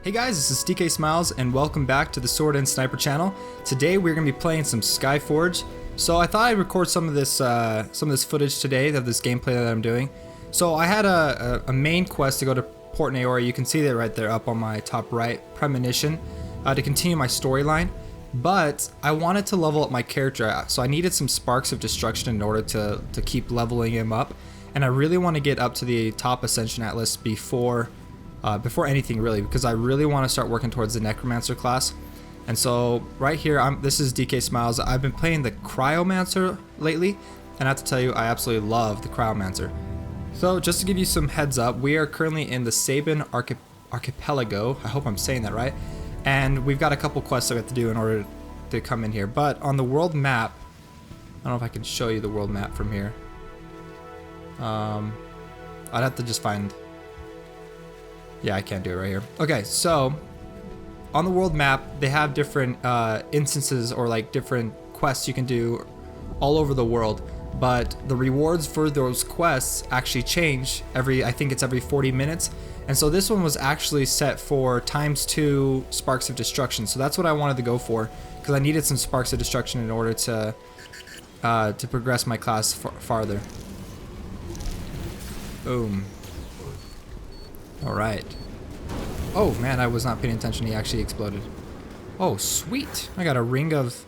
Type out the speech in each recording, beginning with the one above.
Hey guys, this is Dksmyles and welcome back to the Sword and Sniper channel. Today we're going to be playing some Skyforge. So I thought I'd record some of this footage today of this gameplay that I'm doing. So I had a main quest to go to Port Naori. You can see that right there up on my top right, premonition, to continue my storyline. But I wanted to level up my character, so I needed some sparks of destruction in order to keep leveling him up. And I really want to get up to the top Ascension Atlas before anything really, because I really want to start working towards the Necromancer class. And so right here, this is Dksmyles. I've been playing the Cryomancer lately, and I have to tell you, I absolutely love the Cryomancer. So just to give you some heads up, we are currently in the Saiban Archipelago. I hope I'm saying that right. And we've got a couple quests that we have to do in order to come in here. But on the world map, I don't know if I can show you the world map from here. I'd have to just find... Yeah, I can't do it right here. Okay, so on the world map, they have different instances or like different quests you can do all over the world. But the rewards for those quests actually change I think it's every 40 minutes. And so this one was actually set for ×2 sparks of destruction. So that's what I wanted to go for, because I needed some sparks of destruction in order to progress my class farther. Boom. Alright. Oh man, I was not paying attention. He actually exploded. Oh, sweet. I got a ring of...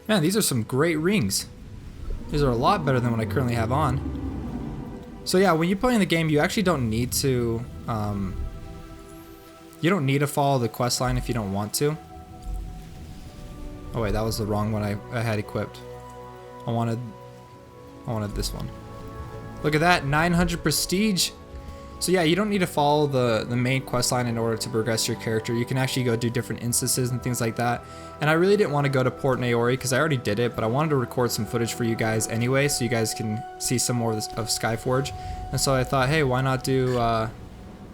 Man, these are some great rings. These are a lot better than what I currently have on. So yeah, when you're playing the game, you actually don't need to... you don't need to follow the quest line if you don't want to. Oh wait, that was the wrong one I had equipped. I wanted this one. Look at that, 900 prestige. So yeah, you don't need to follow the main quest line in order to progress your character. You can actually go do different instances and things like that. And I really didn't want to go to Port Naori because I already did it, but I wanted to record some footage for you guys anyway, so you guys can see some more of Skyforge. And so I thought, hey, why not do the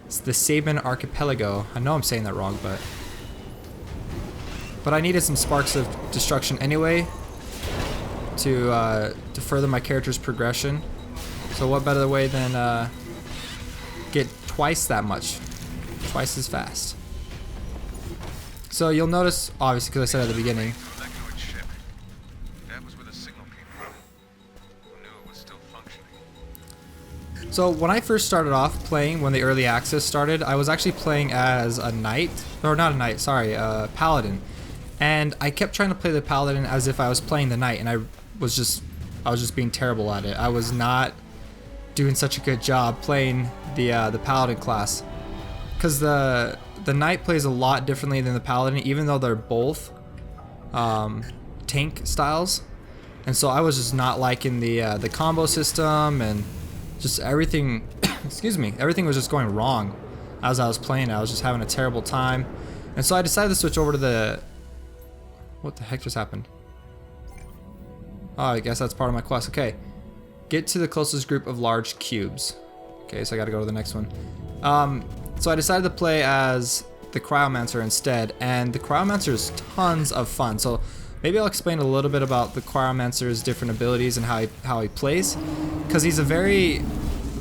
Saiban Archipelago? I know I'm saying that wrong, but I needed some sparks of destruction anyway to further my character's progression. So what better way than get twice that much, twice as fast. So you'll notice, obviously, because I said at the beginning. So when I first started off playing, when the early access started, I was actually playing as a knight, or not a knight, sorry, a paladin, and I kept trying to play the paladin as if I was playing the knight, and I was just being terrible at it. I was not doing such a good job playing the paladin class, because the knight plays a lot differently than the paladin, even though they're both tank styles. And so I was just not liking the combo system, and just everything excuse me, everything was just going wrong as I was playing. I was just having a terrible time, and so I decided to switch over to the... What the heck just happened? Oh, I guess that's part of my quest. Okay. Get to the closest group of large cubes. Okay, so I gotta go to the next one. So I decided to play as the Cryomancer instead, and the Cryomancer is tons of fun. So maybe I'll explain a little bit about the Cryomancer's different abilities and how he plays, because he's a very...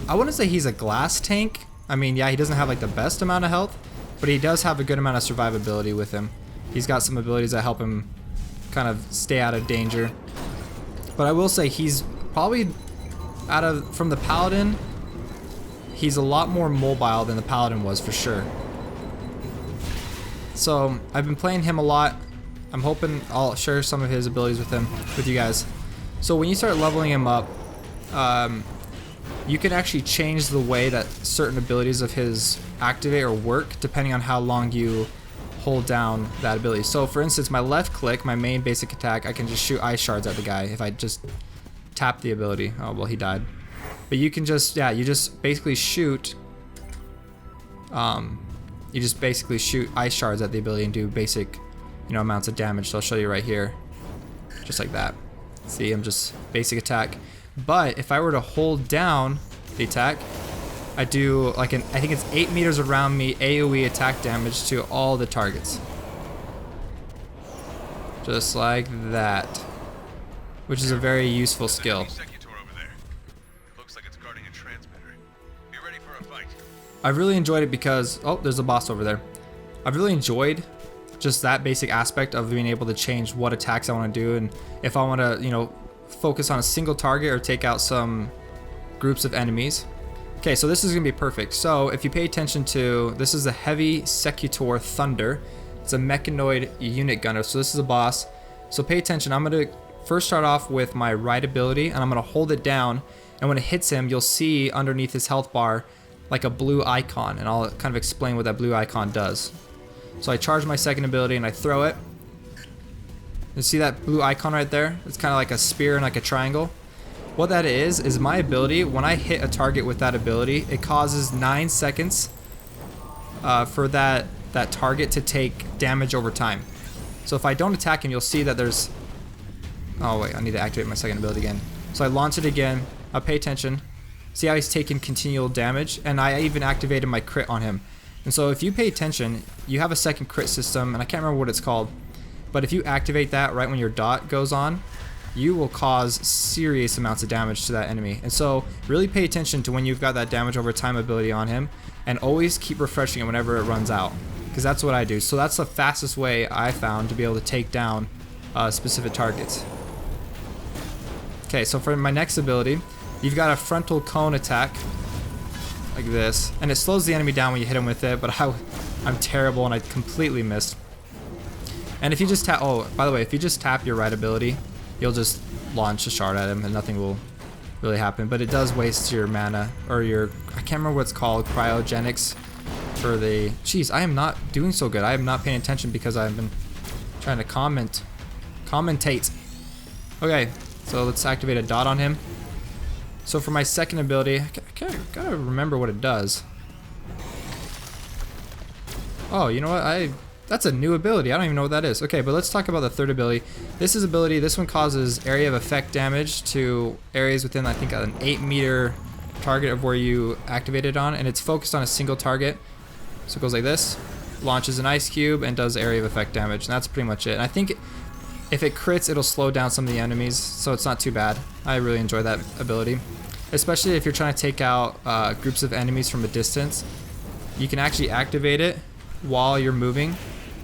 I wouldn't say he's a glass tank. I mean, yeah, he doesn't have like the best amount of health, but he does have a good amount of survivability with him. He's got some abilities that help him kind of stay out of danger. But I will say he's probably... from the Paladin, he's a lot more mobile than the Paladin was, for sure. So I've been playing him a lot. I'm hoping I'll share some of his abilities with you guys. So when you start leveling him up, you can actually change the way that certain abilities of his activate or work depending on how long you hold down that ability. So for instance, my left click, my main basic attack, I can just shoot ice shards at the guy if I just tap the ability. Oh well, he died. But you can just, yeah, you just basically shoot ice shards at the ability and do basic, amounts of damage. So I'll show you right here, just like that. See, I'm just basic attack. But if I were to hold down the attack, I do like I think it's 8 meters around me AoE attack damage to all the targets, just like that, which is a very useful skill. I've really enjoyed it because, oh, there's a boss over there. I've really enjoyed just that basic aspect of being able to change what attacks I want to do, and if I want to, you know, focus on a single target or take out some groups of enemies. Okay, so this is gonna be perfect. So if you pay attention to, this is a heavy Secutor Thunder. It's a mechanoid unit gunner, so this is a boss. So pay attention. I'm gonna first start off with my right ability, and I'm gonna hold it down, and when it hits him, you'll see underneath his health bar like a blue icon, and I'll kind of explain what that blue icon does. So I charge my second ability and I throw it. You see that blue icon right there? It's kind of like a spear and like a triangle. What that is my ability. When I hit a target with that ability, it causes 9 seconds for that target to take damage over time. So if I don't attack him, you'll see that there's... Oh wait, I need to activate my second ability again. So I launch it again. I'll pay attention. See how he's taking continual damage? And I even activated my crit on him. And so if you pay attention, you have a second crit system, and I can't remember what it's called. But if you activate that right when your dot goes on, you will cause serious amounts of damage to that enemy. And so really pay attention to when you've got that damage over time ability on him, and always keep refreshing it whenever it runs out, because that's what I do. So that's the fastest way I found to be able to take down specific targets. Okay, so for my next ability, you've got a frontal cone attack like this, and it slows the enemy down when you hit him with it, but I'm terrible and I completely missed. And if you just tap, oh, by the way, if you just tap your right ability, you'll just launch a shard at him and nothing will really happen. But it does waste your mana, or your, I can't remember what it's called, cryogenics for the... Jeez, I am not doing so good. I am not paying attention because I've been trying to commentate. Okay, so let's activate a dot on him. So for my second ability, I gotta remember what it does. Oh, you know what? That's a new ability. I don't even know what that is. Okay, but let's talk about the third ability. This ability, this one causes area of effect damage to areas within, I think, an 8-meter target of where you activate it on, and it's focused on a single target. So it goes like this, launches an ice cube, and does area of effect damage, and that's pretty much it. And I think if it crits, it'll slow down some of the enemies, so it's not too bad. I really enjoy that ability, especially if you're trying to take out groups of enemies from a distance. You can actually activate it while you're moving.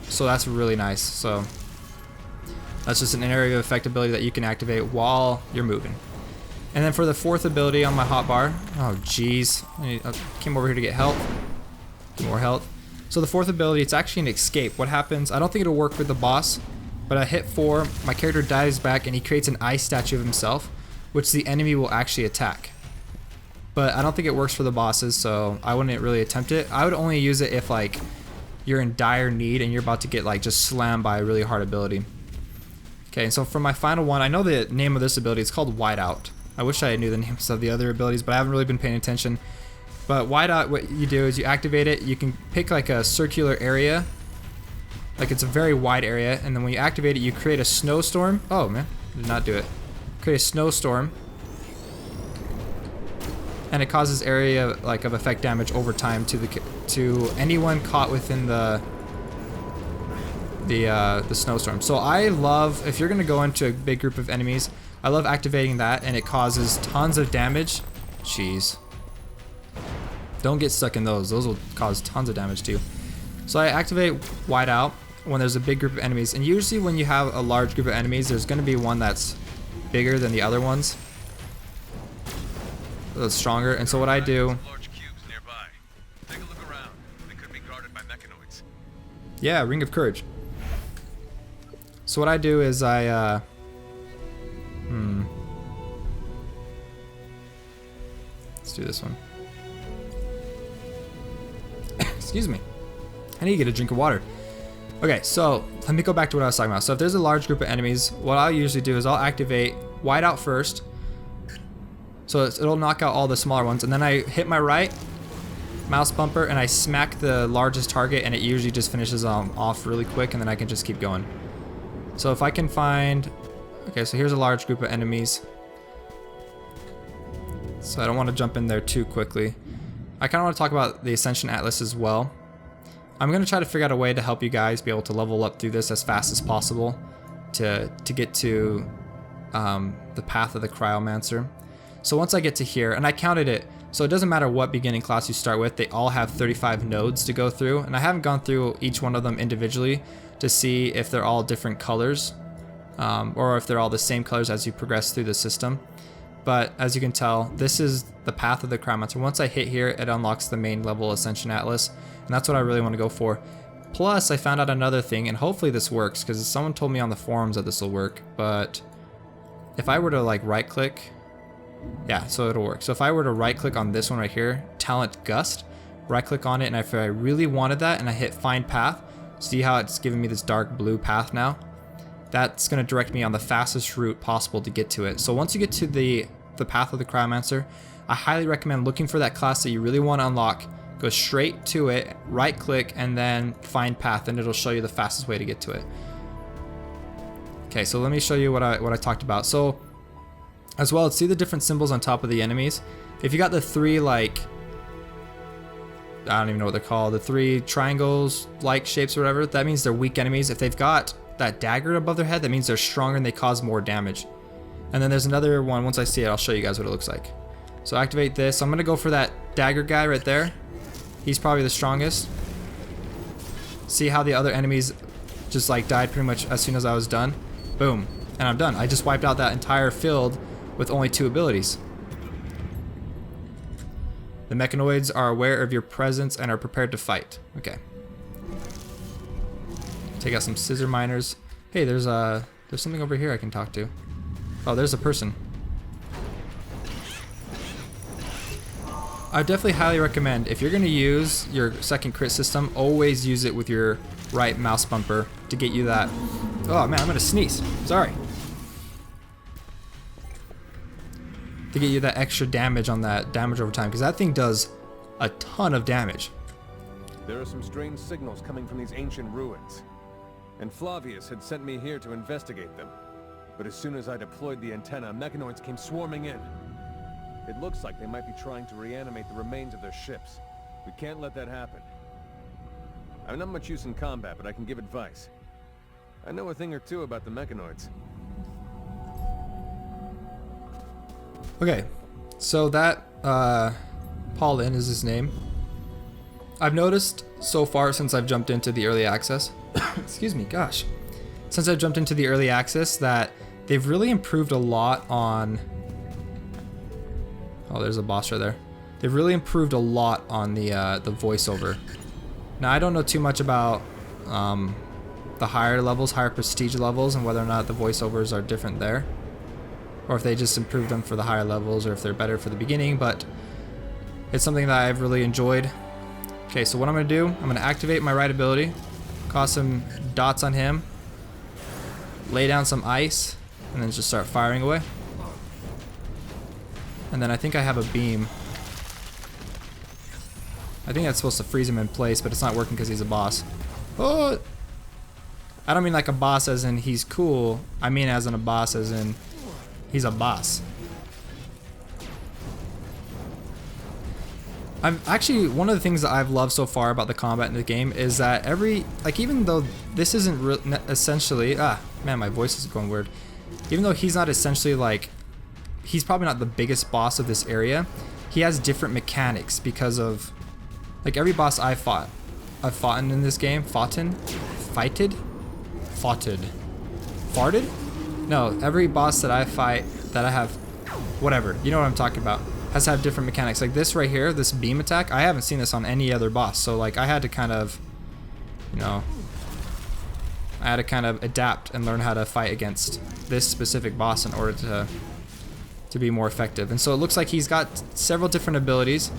So that's really nice. So that's just an area of effect ability that you can activate while you're moving. And then for the fourth ability on my hotbar, oh jeez, I came over here to get health. More health. So the fourth ability, it's actually an escape. What happens, I don't think it'll work with the boss, but I hit 4, my character dives back and he creates an ice statue of himself, which the enemy will actually attack. But I don't think it works for the bosses, so I wouldn't really attempt it. I would only use it if like you're in dire need and you're about to get like just slammed by a really hard ability. Okay, so for my final one, I know the name of this ability, it's called Whiteout. I wish I knew the names of the other abilities, but I haven't really been paying attention. But Whiteout, what you do is you activate it, you can pick like a circular area, like it's a very wide area, and then when you activate it, you create a snowstorm. Oh man, did not do it. Create a snowstorm, and it causes area like of effect damage over time to anyone caught within the snowstorm. So I love, if you're gonna go into a big group of enemies, I love activating that, and it causes tons of damage. Jeez. Don't get stuck in those. Those will cause tons of damage too. So I activate Whiteout when there's a big group of enemies, and usually when you have a large group of enemies, there's gonna be one that's bigger than the other ones. That's stronger, and so what I do... Yeah, Ring of Courage. So what I do is I, let's do this one. Excuse me. I need to get a drink of water. Okay, so let me go back to what I was talking about. So if there's a large group of enemies, what I'll usually do is I'll activate Whiteout first. So it'll knock out all the smaller ones, and then I hit my right mouse bumper and I smack the largest target, and it usually just finishes off really quick, and then I can just keep going. So if I can find... Okay, so here's a large group of enemies. So I don't want to jump in there too quickly. I kind of want to talk about the Ascension Atlas as well. I'm going to try to figure out a way to help you guys be able to level up through this as fast as possible to get to the path of the Cryomancer. So once I get to here, and I counted it, So it doesn't matter what beginning class you start with, they all have 35 nodes to go through, and I haven't gone through each one of them individually to see if they're all different colors, or if they're all the same colors as you progress through the system. But as you can tell, this is the path of the Cryomancer. Once I hit here, it unlocks the main level Ascension Atlas, and that's what I really want to go for. Plus, I found out another thing, and hopefully this works, because someone told me on the forums that this will work, but if I were to like right click, yeah, so it'll work. So if I were to right click on this one right here, Talent Gust, right click on it, and if I really wanted that and I hit Find Path, see how it's giving me this dark blue path now? That's going to direct me on the fastest route possible to get to it. So once you get to the path of the Cryomancer, I highly recommend looking for that class that you really want to unlock. Go straight to it, right click, and then find path, and it'll show you the fastest way to get to it. Okay, so let me show you what I talked about. So as well, see the different symbols on top of the enemies. If you got the three, like, I don't even know what they're called, the three triangles like shapes or whatever, that means they're weak enemies. If they've got that dagger above their head, that means they're stronger and they cause more damage. And then there's another one. Once I see it, I'll show you guys what it looks like. So activate this. I'm gonna go for that dagger guy right there. He's probably the strongest. See how the other enemies just like died pretty much as soon as I was done? Boom, and I'm done. I just wiped out that entire field with only 2 abilities. The mechanoids are aware of your presence and are prepared to fight. Okay. Take out some scissor miners. Hey, there's something over here I can talk to. Oh, there's a person. I definitely highly recommend, if you're going to use your second crit system, always use it with your right mouse bumper to get you that. Oh man, I'm going to sneeze. Sorry. To get you that extra damage on that damage over time, because that thing does a ton of damage. There are some strange signals coming from these ancient ruins, and Flavius had sent me here to investigate them. But as soon as I deployed the antenna, mechanoids came swarming in. It looks like they might be trying to reanimate the remains of their ships. We can't let that happen. I'm not much use in combat, but I can give advice. I know a thing or two about the mechanoids. Okay, so that Paladin is his name. I've noticed so far since I've jumped into the early access, excuse me, gosh, since I've jumped into the early access that they've really improved a lot on. Oh, there's a boss right there. They've really improved a lot on the voiceover. Now I don't know too much about the higher levels, higher prestige levels, and whether or not the voiceovers are different there, or if they just improved them for the higher levels, or if they're better for the beginning. But it's something that I've really enjoyed. Okay, so what I'm gonna do, I'm gonna activate my right ability, cause some dots on him, lay down some ice, and then just start firing away. And then I think I have a beam. I think that's supposed to freeze him in place, but it's not working because he's a boss. Oh! I don't mean like a boss as in he's cool. I mean as in a boss as in he's a boss. Actually, one of the things that I've loved so far about the combat in the game is that even though this isn't essentially, man, my voice is going weird. Even though he's not essentially like, he's probably not the biggest boss of this area, he has different mechanics because of, like I've fought in this game, farted? No, every boss that I fight, that I have, whatever, you know what I'm talking about, has to have different mechanics. Like this right here, this beam attack, I haven't seen this on any other boss, so like I had to kind of, you know, adapt and learn how to fight against this specific boss in order to be more effective. And so it looks like he's got several different abilities.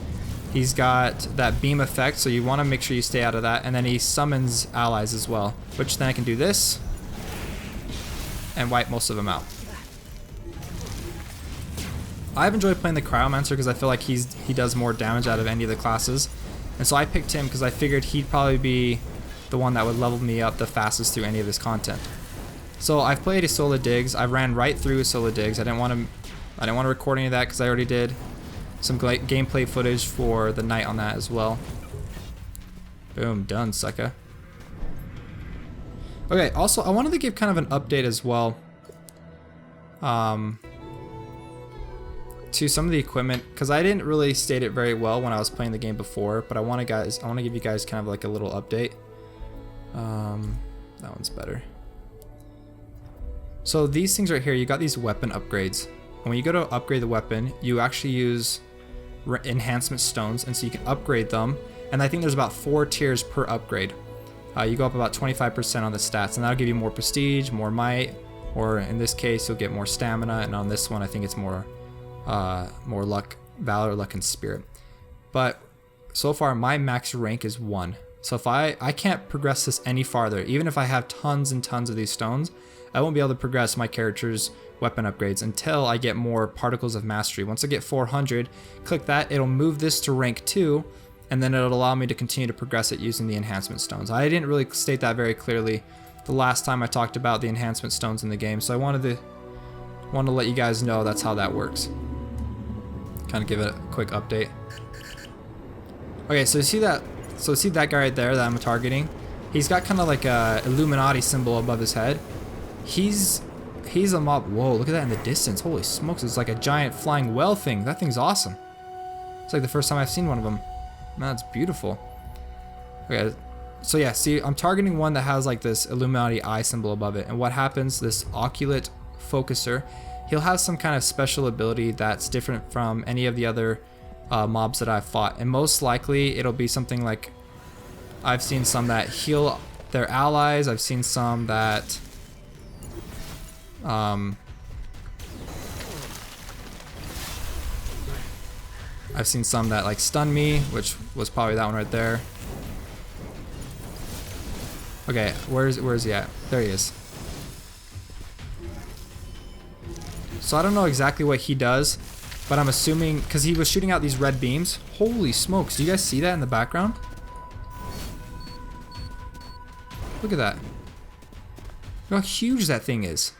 He's got that beam effect, so you want to make sure you stay out of that, and then he summons allies as well, which then I can do this and wipe most of them out. I've enjoyed playing the Cryomancer because I feel like he does more damage out of any of the classes, and so I picked him because I figured he'd probably be the one that would level me up the fastest through any of this content. So I've played Isola Digs. I ran right through Isola Digs. I didn't want to record any of that because I already did some gameplay footage for the night on that as well. Boom, done, sucker. Okay, also I wanted to give kind of an update as well. to some of the equipment, because I didn't really state it very well when I was playing the game before, but I want to give you guys kind of like a little update. That one's better. So these things right here, you got these weapon upgrades. And when you go to upgrade the weapon, you actually use enhancement stones, and so you can upgrade them. And I think there's about 4 tiers per upgrade. You go up about 25% on the stats, and that'll give you more prestige, more might, or in this case, you'll get more stamina. And on this one, I think it's more luck, valor, luck, and spirit. But so far, my max rank is 1. So if I can't progress this any farther, even if I have tons and tons of these stones, I won't be able to progress my character's weapon upgrades until I get more particles of mastery. Once I get 400, click that, it'll move this to rank 2, and then it'll allow me to continue to progress it using the enhancement stones. I didn't really state that very clearly the last time I talked about the enhancement stones in the game, so I wanted to let you guys know that's how that works. Kind of give it a quick update. Okay, so see that guy right there that I'm targeting? He's got kind of like a Illuminati symbol above his head. He's a mob. Whoa, look at that in the distance. Holy smokes, it's like a giant flying whale thing. That thing's awesome. It's like the first time I've seen one of them. Man, that's beautiful. Okay, so yeah, see, I'm targeting one that has like this Illuminati eye symbol above it. And what happens, this Oculate Focuser, he'll have some kind of special ability that's different from any of the other mobs that I've fought. And most likely, it'll be something like, I've seen some that heal their allies. I've seen some that like stun me, which was probably that one right there. Okay, where is he at? There he is. So I don't know exactly what he does, but I'm assuming, because he was shooting out these red beams. Holy smokes, do you guys see that in the background? Look at that. Look how huge that thing is.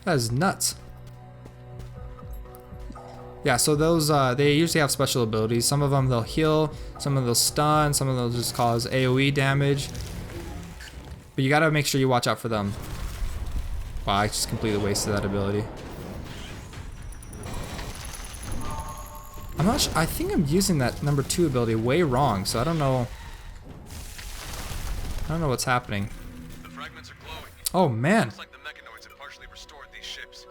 That is nuts. Yeah, so those, they usually have special abilities. Some of them they'll heal, some of them they'll stun, some of them they'll just cause AoE damage. But you gotta make sure you watch out for them. Wow, I just completely wasted that ability. I'm not sure, I think I'm using that number 2 ability way wrong, so I don't know what's happening. The fragments are glowing. Oh man. Looks like the mechanoids have partially restored these ships.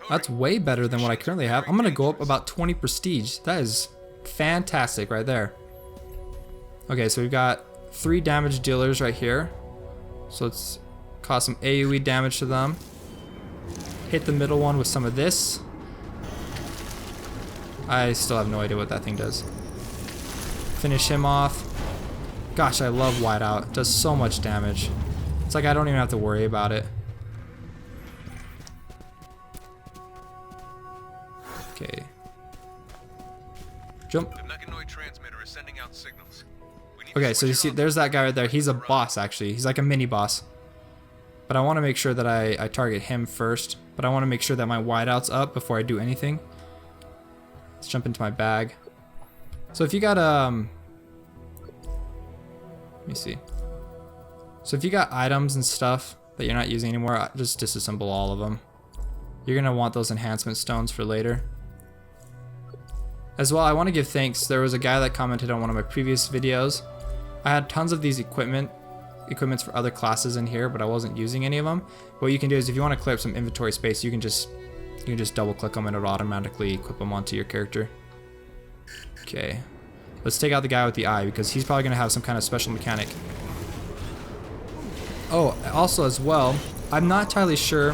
That's way better than what I currently have. I'm gonna go up about 20 prestige. That is fantastic right there. Okay, so we've got 3 damage dealers right here. So let's cause some AoE damage to them. Hit the middle one with some of this. I still have no idea what that thing does. Finish him off. Gosh, I love Whiteout. It does so much damage. It's like I don't even have to worry about it. Okay. Jump. The mechanoid transmitter is sending out signals. Okay, so you see, there's that guy right there. He's a boss, actually. He's like a mini boss. But I want to make sure that I target him first. But I want to make sure that my whiteout's up before I do anything. Let's jump into my bag. So if you got let me see. So if you got items and stuff that you're not using anymore, just disassemble all of them. You're gonna want those enhancement stones for later. As well, I want to give thanks. There was a guy that commented on one of my previous videos. I had tons of these equipments for other classes in here, but I wasn't using any of them. What you can do is if you want to clear up some inventory space, you can just double click them and it'll automatically equip them onto your character. Okay, let's take out the guy with the eye because he's probably gonna have some kind of special mechanic. Oh, also as well, I'm not entirely sure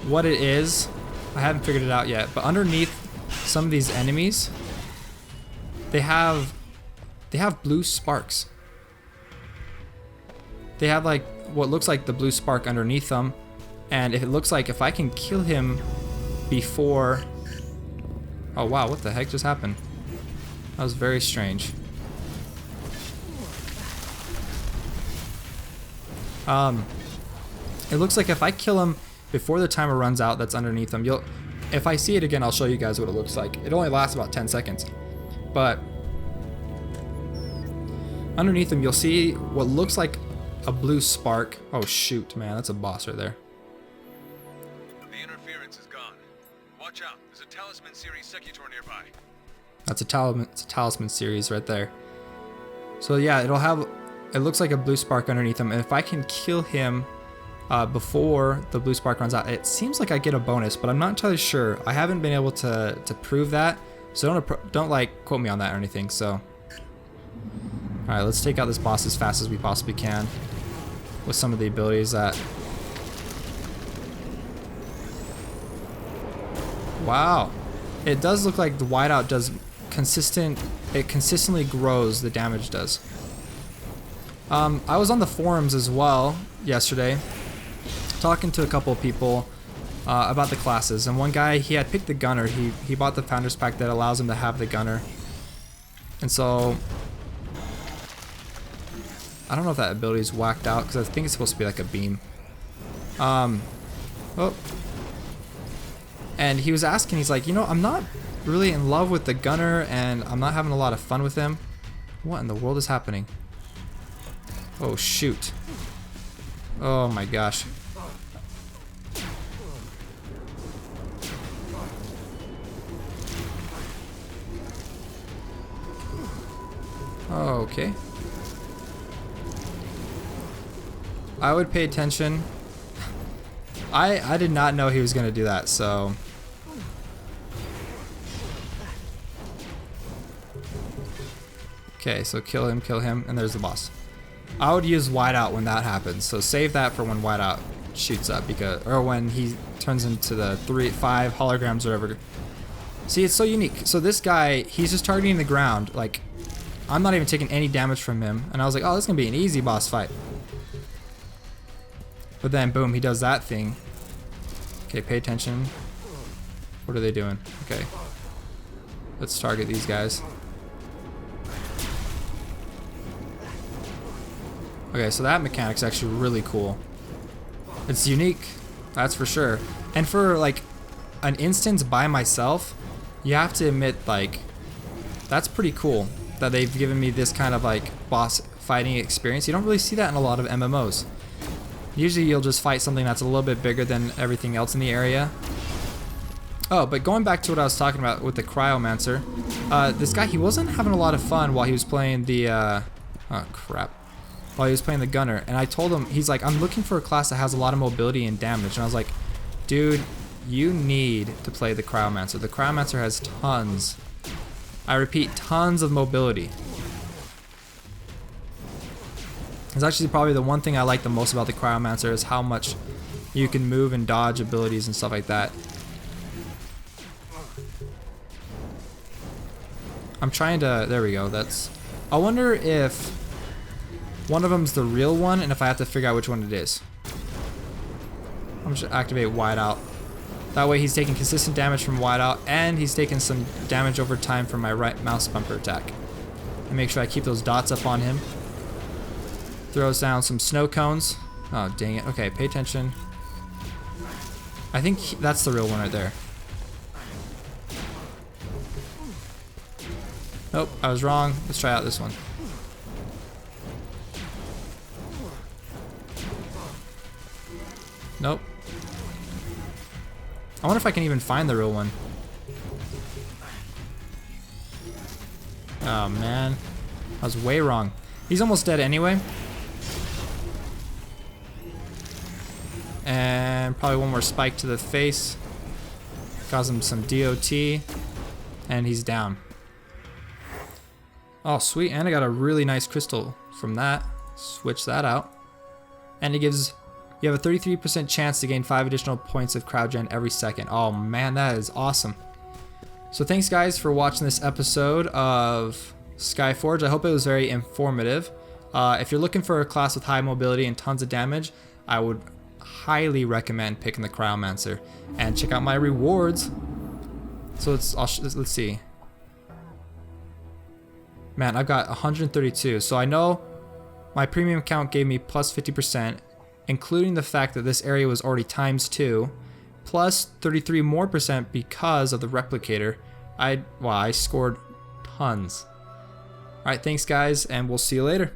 what it is. I haven't figured it out yet, but underneath some of these enemies, they have blue sparks. They have like what looks like the blue spark underneath them, and it looks like if I can kill him before... Oh wow, what the heck just happened? That was very strange. It looks like if I kill him before the timer runs out that's underneath him, if I see it again, I'll show you guys what it looks like. It only lasts about 10 seconds. But underneath him, you'll see what looks like a blue spark. Oh shoot, man, that's a boss right there. The interference is gone. Watch out, there's a talisman series nearby. That's a talisman series right there. So yeah, it'll have, it looks like a blue spark underneath him, and if I can kill him before the blue spark runs out, it seems like I get a bonus, but I'm not entirely sure. I haven't been able to prove that, so don't like quote me on that or anything. So, all right, let's take out this boss as fast as we possibly can with some of the abilities that. Wow, it does look like the whiteout does it consistently grows, the damage does. I was on the forums as well yesterday talking to a couple of people about the classes, and one guy, he had picked the gunner. He bought the founders pack that allows him to have the gunner, and so I don't know if that ability is whacked out because I think it's supposed to be like a beam. Oh. And he was asking, he's like, you know, I'm not really in love with the gunner and I'm not having a lot of fun with him. What in the world is happening? Oh shoot. Oh my gosh. Okay. I would pay attention. I did not know he was gonna do that, so. Okay, so kill him, and there's the boss. I would use whiteout when that happens, so save that for when whiteout shoots up, or when he turns into the 5 holograms or whatever. See, it's so unique. So this guy, he's just targeting the ground. Like, I'm not even taking any damage from him, and I was like, oh, this is gonna be an easy boss fight. But then, boom, he does that thing. Okay, pay attention. What are they doing? Okay. Let's target these guys. Okay, so that mechanic's actually really cool. It's unique, that's for sure. And for like an instance by myself, you have to admit, like, that's pretty cool that they've given me this kind of like boss fighting experience. You don't really see that in a lot of MMOs. Usually you'll just fight something that's a little bit bigger than everything else in the area. Oh, but going back to what I was talking about with the Cryomancer, this guy, he wasn't having a lot of fun while he was playing the, oh crap. While he was playing the gunner, and I told him, he's like, I'm looking for a class that has a lot of mobility and damage, and I was like, dude, you need to play the Cryomancer. The Cryomancer has tons, I repeat, tons of mobility. It's actually probably the one thing I like the most about the Cryomancer is how much you can move and dodge abilities and stuff like that. I'm trying to, there we go, that's, I wonder if one of them's the real one, and if I have to figure out which one it is. I'm just gonna activate whiteout. That way he's taking consistent damage from whiteout, and he's taking some damage over time from my right mouse bumper attack. And make sure I keep those dots up on him. Throws down some snow cones. Oh, dang it. Okay, pay attention. I think that's the real one right there. Nope, I was wrong. Let's try out this one. Nope. I wonder if I can even find the real one. Oh man, I was way wrong. He's almost dead anyway. And probably one more spike to the face. Cause him some DOT. And he's down. Oh sweet, and I got a really nice crystal from that. Switch that out. And it gives, you have a 33% chance to gain 5 additional points of crowd gen every second. Oh man, that is awesome. So thanks guys for watching this episode of Skyforge. I hope it was very informative. If you're looking for a class with high mobility and tons of damage, I would highly recommend picking the Cryomancer. And check out my rewards. So let's see. Man, I've got 132. So I know my premium account gave me plus 50%, including the fact that this area was already ×2, plus 33% more because of the replicator. I scored tons. Alright, thanks guys, and we'll see you later.